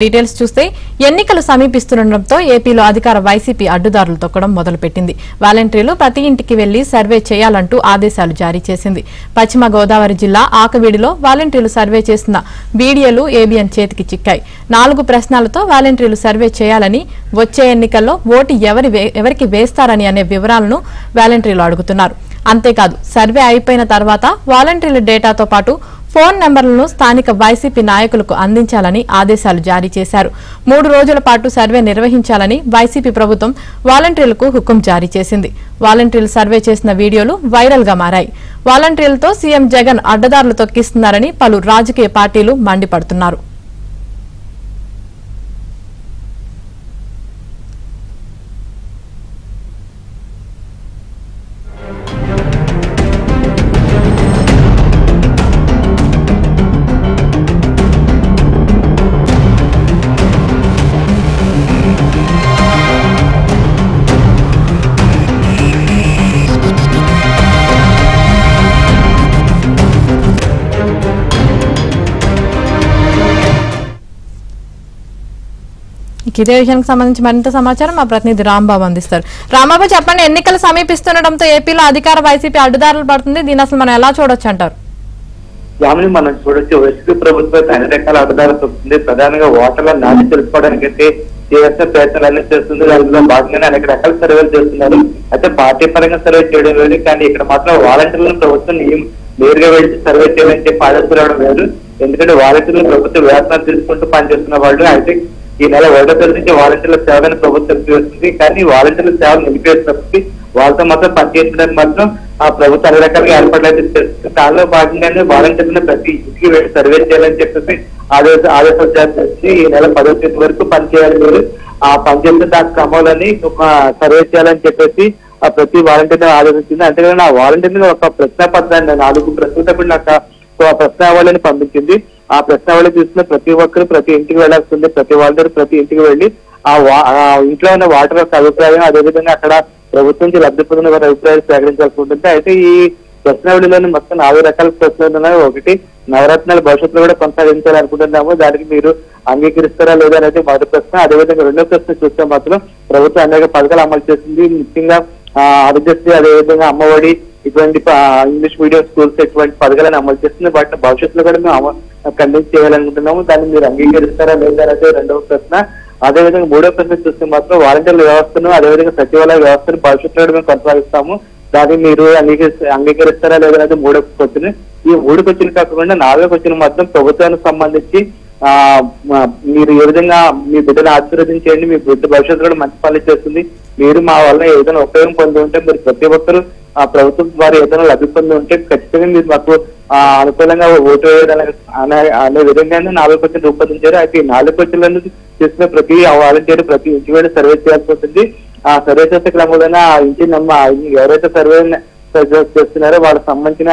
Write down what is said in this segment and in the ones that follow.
Details చూస్తే ఎన్నికలు సమీపిస్తుండటంతో ఏపీలో అధికార వైసీపీ అడ్డుదారులు తొక్కడం మొదలుపెట్టింది. వాలంటీర్లు ప్రతి ఇంటికి వెళ్లి సర్వే చేయాలంటూ ఆదేశాలు జారీ చేసింది. పశ్చిమ గోదావరి జిల్లా ఆకవీడిలో వాలంటీర్లు సర్వే చేసిన వీడియోలు ఏబిఎన్ చేతికి చిక్కాయి. 4 ప్రశ్నలతో వాలంటీర్లు సర్వే చేయాలని, వచ్చే ఎన్నికల్లో ఓటు ఎవరికి వేస్తారని అనే వివరాలను వాలంటీర్లు అడుగుతున్నారు. అంతేకాదు, సర్వే అయిపోయిన తర్వాత వాలంటీర్ల డేటాతో పాటు ఫోన్ నెంబర్లను స్థానిక వైసీపీ నాయకులకు అందించాలని ఆదేశాలు జారీ చేశారు. 3 రోజుల పాటు సర్వే నిర్వహించాలని వైసీపీ ప్రభుత్వం వాలంటీర్లకు హుకుం జారీ చేసింది. వాలంటీర్లు సర్వే చేసిన వీడియోలు వైరల్ గా మారాయి. వాలంటీర్లతో సీఎం జగన్ అడ్డదారులు తొక్కిస్తున్నారని పలు రాజకీయ పార్టీలు మండిపడుతున్నారు. ఇదే విషయానికి సంబంధించి మరింత సమాచారం మా ప్రతినిధి రాంబాబు అందిస్తారు. రాంబాబు, చెప్పండి, ఎన్నికలు సమీపిస్తుండటంతో ఏపీలో అధికార వైసీపీ అడ్డుదారులు పడుతుంది. దీని అసలు మనం ఎలా చూడొచ్చు అంటారు? యామిని, మనం చూడొచ్చు, వైసీపీ ప్రభుత్వం అన్ని రకాల అడ్డుదారులు తొక్కుతుంది. ప్రధానంగా ఓటర్ల నాటి తెలుసుకోవడానికి అయితే చేసిన ప్రయత్నాలన్నీ చేస్తుంది. దానిలో భాగంగానే అనేక రకాల సర్వేలు చేస్తున్నారు. అయితే పార్టీ పరంగా సర్వే చేయడం లేదు, కానీ ఇక్కడ మాత్రం వాలంటీర్లను ప్రభుత్వం నేరుగా వెళ్ళి సర్వే చేయాలని చెప్పి ఆదేశాలు రావడం లేదు. ఎందుకంటే వాలంటీర్లు ప్రభుత్వ వేతనాలు తీసుకుంటూ పనిచేస్తున్న వాళ్ళు. అయితే ఈ నెల 1వ తేదీ నుంచి వాలంటీర్ల సేవలను ప్రభుత్వం నిలిపివేస్తుంది. కానీ వాలంటీర్ల సేవలు నిలిపివేసినప్పటికీ వాళ్ళతో మాత్రం పనిచేయడానికి మాత్రం ఆ ప్రభుత్వం అన్ని రకాలుగా ఏర్పాట్లు అయితే చేస్తుంది. దానిలో భాగంగానే వాలంటీర్లను ప్రతి ఇంటికి వెళ్ళి సర్వే చేయాలని చెప్పేసి ఆదేశాలు జారీ చేసి ఈ నెల 10వ తేదీ వరకు పనిచేయాలి. మీరు ఆ పనిచేసిన దాని క్రమాలని సర్వే చేయాలని చెప్పేసి ఆ ప్రతి వాలంటీర్ ఆదేశించింది. అంతేగాని ఆ వాలంటీర్లు ఒక ప్రశ్న పత్రాన్ని 4 ప్రశ్నలతో కూడిన ప్రశ్నావళిని పంపించింది. ఆ ప్రశ్నావళి చూసిన ప్రతి ఒక్కరు ప్రతి ఇంటికి వెళ్లాల్సింది. ప్రతి వాలంటీర్ ప్రతి ఇంటికి వెళ్లి ఆ ఇంట్లో ఉన్న వాటర్ యొక్క అభిప్రాయం, అదేవిధంగా అక్కడ ప్రభుత్వం నుంచి లబ్ధి పొందిన వారి అభిప్రాయాలు సేకరించాల్సి ఉంటుంది. అయితే ఈ ప్రశ్నావళిలోని మొత్తం 4 రకాల ప్రశ్నలు ఉన్నాయి. ఒకటి, నవరత్నాలు భవిష్యత్తులో కూడా కొనసాగించాలనుకుంటున్నాము, దానికి మీరు అంగీకరిస్తారా లేదా అనేది మొదటి ప్రశ్న. అదేవిధంగా 2వ ప్రశ్న చూస్తే మాత్రం ప్రభుత్వం అనేక పథకాలు అమలు చేసింది. ముఖ్యంగా ఆరోగ్యశ్రీ, అదేవిధంగా అమ్మఒడి, ఇటువంటి ఇంగ్లీష్ మీడియం స్కూల్స్ ఇటువంటి పథకాలను అమలు చేస్తుంది. వాటిని భవిష్యత్తులో కూడా మేము కండక్ట్ చేయాలనుకుంటున్నాము, దాన్ని మీరు అంగీకరిస్తారా లేదా అనేది 2వ ప్రశ్న. అదేవిధంగా 3వ ప్రశ్న చూస్తే మాత్రం వాలంటీర్ల వ్యవస్థను, అదేవిధంగా సచివాలయ వ్యవస్థను భవిష్యత్తులో మేము కొనసాగిస్తాము, దాన్ని మీరు అంగీకరిస్తారా లేదా అనేది 3వ క్వశ్చన్. ఈ 3 క్వశ్చన్ కాకుండా 4వ క్వశ్చన్ మాత్రం ప్రభుత్వానికి సంబంధించి మీరు ఏ విధంగా మీ బిడ్డను ఆశీర్వదించేయండి, మీ బిడ్డ భవిష్యత్తులో మంచి పనులు చేస్తుంది, మీరు మా వల్ల ఏదైనా ఉపయోగం పొంది ఉంటే మీరు ప్రతి ఒక్కరు ఆ ప్రభుత్వం ద్వారా ఏదైనా లబ్ధి పొంది ఉంటే ఖచ్చితంగా మీరు మాకు అనుకూలంగా ఓటు వేయడానికి అనే విధంగానే 4 క్వశ్చన్ రూపొందించారు. అయితే ఈ 4 క్వశ్చన్లను చేసిన ప్రతి వాలంటీర్ ప్రతి ఇంటి వేళ సర్వే చేయాల్సి ఉంటుంది. ఆ సర్వే చేసే క్రమంలోనే ఆ ఇంటి ఎవరైతే సర్వే చేస్తున్నారో వాళ్ళకి సంబంధించిన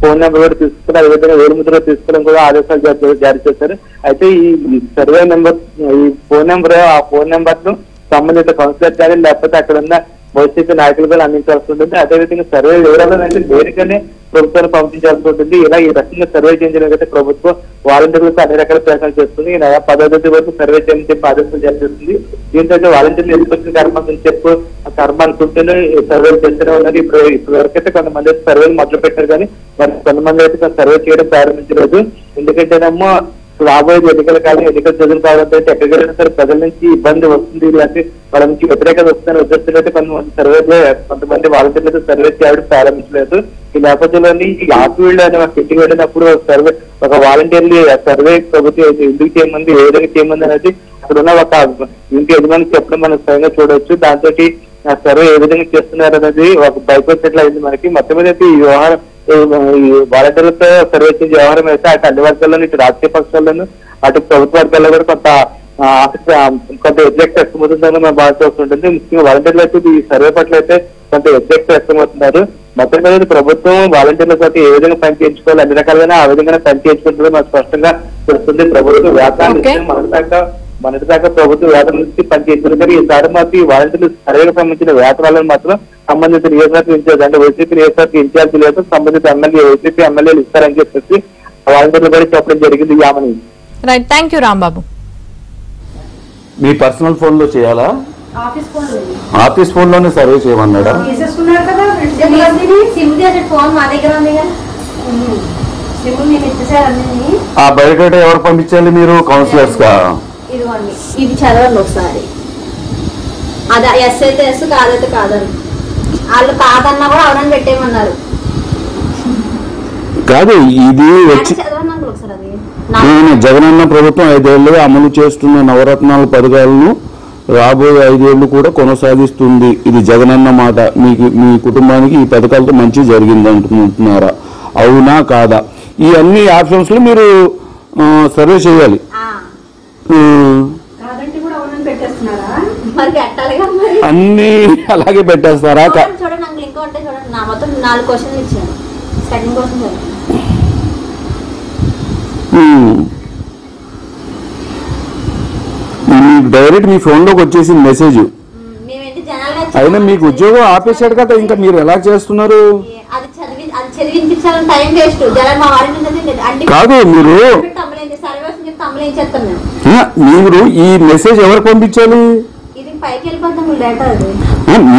ఫోన్ నెంబర్ కూడా తీసుకుని, అదేవిధంగా వేలుముద్ర తీసుకోవడం కూడా ఆదేశాలు జారీ చేశారు. అయితే ఈ సర్వే నెంబర్, ఈ ఫోన్ నెంబర్, ఆ ఫోన్ నెంబర్ ను సంబంధిత కౌన్సిలర్ కానీ లేకపోతే అక్కడ ఉన్న వైసీపీ నాయకులు కూడా అందించాల్సి ఉంటుంది. అదేవిధంగా సర్వే వివరాలను అయితే నేరుగానే ప్రభుత్వాన్ని పంపించాల్సి ఉంటుంది. ఇలా ఈ రకంగా సర్వే చేయించడానికి ప్రభుత్వం వాలంటీర్లకు అన్ని రకాల ప్రయత్నాలు చేస్తుంది. ఈ నెల 10వ తేదీ వరకు సర్వే చేయని చెప్పి ఆదేశాలు జారీ చేస్తుంది. దీంతో వాలంటీర్లు ఎందుకు వచ్చిన కర్మ అని చెప్పు ఆ కర్మ అనుకుంటేనే సర్వేలు చేస్తూనే ఉన్నారు. ఇప్పుడు వరకైతే కొంతమంది అయితే సర్వేలు మొదలు పెట్టారు, కానీ మరి కొంతమంది అయితే సర్వే చేయడం ప్రారంభించలేదు. ఎందుకంటేనేమో రాబోయే ఎన్నికల కాలం, ఎన్నికలు చదువులు కావడంతో ఎక్కడికైనా సరే ప్రజల నుంచి ఇబ్బంది వస్తుంది, ఇలాంటి వాళ్ళ నుంచి వ్యతిరేకత వస్తుందని ఉద్దేశంతో అయితే కొంతమంది వాలంటీర్లు సర్వే చేయడం ప్రారంభించలేదు. ఈ నేపథ్యంలోని ఈ ఆఫీల్డ్ అనే ఒక ఇంటికి వెళ్ళినప్పుడు ఒక వాలంటీర్లు సర్వే ప్రభుత్వం ఎందుకు చేయమంది, ఏ విధంగా చేయమంది అనేది అక్కడ ఉన్న ఒక ఇంటి యజమానికి చెప్పడం మనం స్వయంగా చూడవచ్చు. దాంతో ఆ సర్వే ఏ విధంగా చేస్తున్నారు అనేది ఒక భయపడేట్లు అయింది మనకి. మొత్తం మీద అయితే ఈ వ్యవహారం, ఈ వాలంటీర్లతో సర్వే చేసే వ్యవహారం అయితే అటు అన్ని వర్గాల్లోనూ, ఇటు రాజకీయ పక్షాల్లోనూ, అటు ప్రభుత్వ వర్గాల్లో కూడా కొంత వ్యతిరేకత వ్యక్తమవుతుందని మనం భావించాల్సి ఉంటుంది. ముఖ్యంగా వాలంటీర్లు అయితే ఈ సర్వే పట్ల అయితే కొంత వ్యతిరేకత వ్యక్తమవుతున్నారు. మొత్తం మీద ప్రభుత్వం వాలంటీర్లతో ఏ విధంగా పని చేయించుకోవాలి, అన్ని రకాలుగానే ఆ విధంగా పని చేయించుకుంటుందో మనకు స్పష్టంగా తెలుస్తుంది. ప్రభుత్వం వ్యాపారం మొన్నటిదాకా ప్రభుత్వ వేతనం నుంచి పనిచేస్తున్నారు, కానీ ఈసారి మాత్రం ఈ వాలంటీర్లు సర్వేకి సంబంధించిన వేతనాలను మాత్రం సంబంధిత నియోజకవర్గ ఇన్ఛార్జ్ అంటే వైసీపీ నియోజకవర్గ ఇన్ఛార్జ్ లేదు, సంబంధిత వైసీపీ ఎమ్మెల్యేలు ఇస్తారని చెప్పేసి వాలంటీర్లు కూడా చెప్పడం జరిగింది. Yamini. Right, thank you Rambabu. Me personal phone లో చేయాలా? ఆఫీస్ ఫోన్ లోనే సర్వే చేయమన్నాడా? ఆ బయోడేటా ఎవరు పంపించాలి? మీరు కౌన్సిలర్స్ గా? ఇది చదవండి ఒకసారి. అదే ఎస్ అయితే ఎస్, కాదైతే కాదని. వాళ్ళు కాదన్నా కూడా అవునని పెట్టేయమన్నారు. కాదు, ఇది వచ్చి జగనన్న ప్రభుత్వం 5 ఏళ్ళు అమలు చేస్తున్న నవరత్నాల పథకాలను రాబోయే 5 ఏళ్ళు కూడా కొనసాగిస్తుంది. ఇది జగనన్న మాట. మీ కుటుంబానికి ఈ పథకాలతో మంచి జరిగింది అంటున్నారా? అవునా కాదా? ఈ అన్ని ఆప్షన్స్ లో మీరు సర్వే చేయాలి. అన్ని అలాగే పెట్టేస్తారా? చూడండి అంకుల్, ఇంకో అంటే చూడండి, నా మొత్తం 4 క్వశ్చన్లు ఇచ్చాను. సెకండ్ క్వశ్చన్ డైరెక్ట్ మీ ఫోన్ లోకి వచ్చేసింది మెసేజ్. అయినా మీకు ఉద్యోగం ఆపేశాడు కదా, ఇంకా మీరు ఎలా చేస్తున్నారు? కాదు, మీరు ఈ మెసేజ్ ఎవరు పంపించాలి?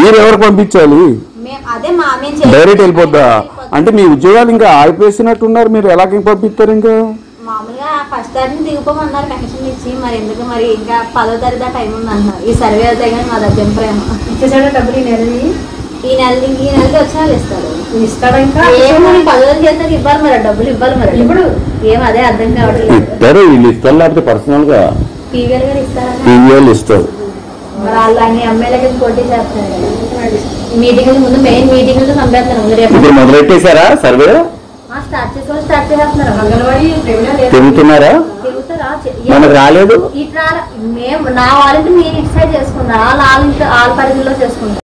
మీరు ఎవరు పంపించాలి? డైరెక్ట్ వెళ్ళిపోద్దా? అంటే మీ ఉద్యోగాలు ఇంకా ఆగిపోసినట్టున్నారు, మీరు ఎలాగ పంపిస్తారు? ఇంకా మామూలుగా ఫస్ట్ తారీఖు దిగిపోమన్నారు కనెక్షన్ ఇచ్చి, మరి ఎందుకు మరి ఇంకా 10వ తారీఖు టైం ఉంది అంటున్నారు. ఈ సర్వే అవుతాయి కానీ మా దగ్గర ప్రేమ ఇచ్చేసాడు డబ్బులు. ఈ నెలకి వచ్చిన వాళ్ళు ఇస్తాడు. ఇంకా 10వ చేస్తే ఇవ్వాలి, మరి డబ్బులు ఇవ్వాలి. మరి ఇప్పుడు ఏం అదే అర్థం కావట్లేదు. వీళ్ళు ఇస్తారు లేకపోతే పర్సనల్ గా పీవీఎల్ గారు ఇస్తారు. ఇస్తారు. మరి వాళ్ళు అన్ని ఎమ్మెల్యేకి పోటీ చేస్తారు. మీటింగ్ ముందు మెయిన్ మీటింగ్ చంపేస్తారు. రేపు మొదలెట్టేశారా సర్వే? స్టార్ట్ చేస్తున్నారు. అంగన్వాడీ తిరుగుతున్నారా? మనకు రాలేదు. ఇట్లా మేము నా వాళ్ళకి మీరు ఇటు సైడ్ చేసుకుంటారు, వాళ్ళ పరిధిలో చేసుకుంటారు.